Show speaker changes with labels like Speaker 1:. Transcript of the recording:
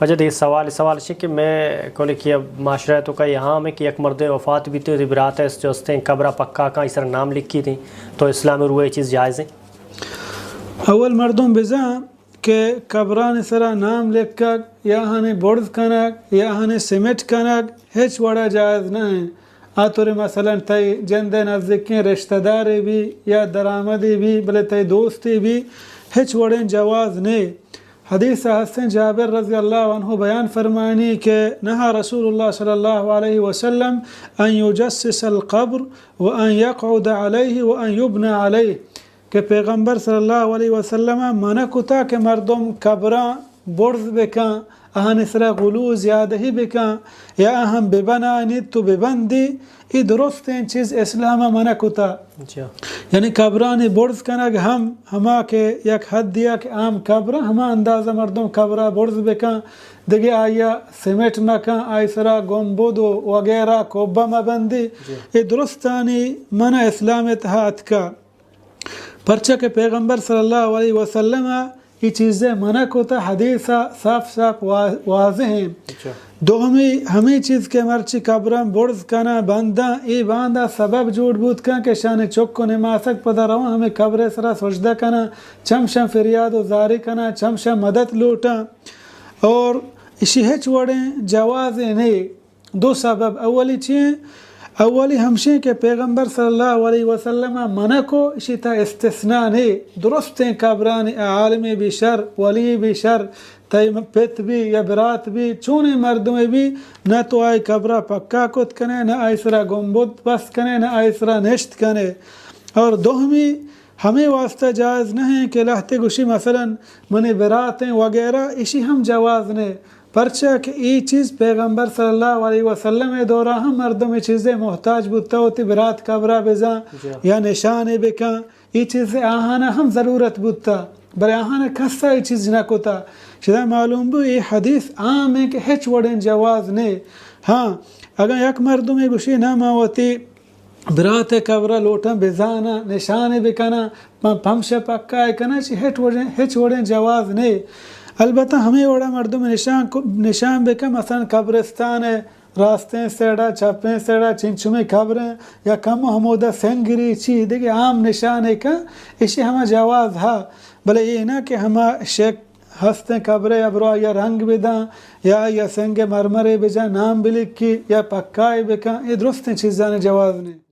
Speaker 1: وجہ سوال ہے کہ میں کولی کیا معاشرہ تو کا یہاں میں کہ یک مرد وفات بھی تو برات ہے جو استے قبرہ پکا کا اس طرح نام لکھی تھی تو اسلام میں روئے چیز جائز ہے؟
Speaker 2: اول مردم بزا کہ قبران سرا نام لکھ کر یا ہنے برد کنک یا ہنے سمیٹ کنک ہیچ وڑا جائز نہ ہے. آتور مثلا تی جند نزدیکیں رشتہ داری بھی یا درآمدی بھی بلے تی دوستی بھی ہیچ وڑیں جواز نہیں. حدیث حسن جابر رضی اللہ عنہ بیان فرمانی کہ نہا رسول اللہ صلی اللہ علیہ وسلم ان یجسس القبر وان یقعد علیہ وان یبنى علیہ کہ پیغمبر صلی اللہ علیہ وسلم منع کتا کہ مردم قبران برز بکن اہن اسرا غلو زیادہ ہی بکن یا اہم ببنانی تو ببندی ای درست این چیز اسلام منع کتا. یعنی قبرانی برز کنگ ہما کہ یک حد دیا کہ عام قبر ہما اندازہ مردم قبرہ برز بکن دیگه آیا سمیٹ نکن آئی سرا گنبود وغیرہ کوبہ مبندی ای درستانی منع اسلام اتحاد کا پرچہ کہ پیغمبر صلی اللہ علیہ وسلم یہ چیزیں منع ہوتا حدیثہ صاف صاف واضح ہیں. ہمیں چیز کے مرچی قبرم برز کنا بندہ ای باندہ سبب جوڑ بود کن کہ شان چک کو نماسک پدہ رہا ہمیں قبر سرا سجدہ کنا چمشم فریاد و زاری کنا چمشم مدد لوٹا اور اسی ہیچ وڑیں جواز نہیں. دو سبب اولی چیئیں اولی ہمشیں کہ پیغمبر صلی اللہ علیہ وسلم منع کو اسی تا استثناء نہیں. درست ہیں قبران عالم بھی شر ولی بھی شر پت بھی یا برات بھی چونے مردم بھی نہ تو آئی قبرہ پکا کت کنے نہ آئی سرا گنبد بس کنے نہ آئی سرا نشت کنے. اور دوہمی ہمیں واسطہ جائز نہیں کہ لہتے گوشی مثلا منی براتیں وغیرہ اسی ہم جواز نہیں. پرچہ کہ ای چیز پیغمبر صلی اللہ علیہ وسلم دورہ ہم مردم چیزیں محتاج بودتا ہوتی برات قبرہ بزاں یا نشانے بکاں ای چیزیں آہانا ہم ضرورت بودتا برای آہانا کسا ای چیز نہ کتا. شدہ معلوم بو یہ حدیث عام ہے کہ ہیچ وڑیں جواز نہیں. ہاں اگر یک مردم گوشی نہ ماوتی برات قبرہ لوٹاں بزانا نشانے بکنا پمش پکا کنا ہیچ وڑیں جواز نہیں. البتہ ہمیں وڑا مردم نشان بکا مثلا قبرستان ہے راستیں سیڑا چھپیں سیڑا چنچمی قبریں یا کم حمودہ سنگری چی دیکھیں عام نشان ہے کا اسی ہمیں جواز ہا. بلے یہ نہ کہ ہمیں شیک ہستیں قبریں ابرو یا رنگ بداں یا سنگ مرمرے بجا نام بلکی یا پکائی بکا یہ درست چیزاں جواز نہیں.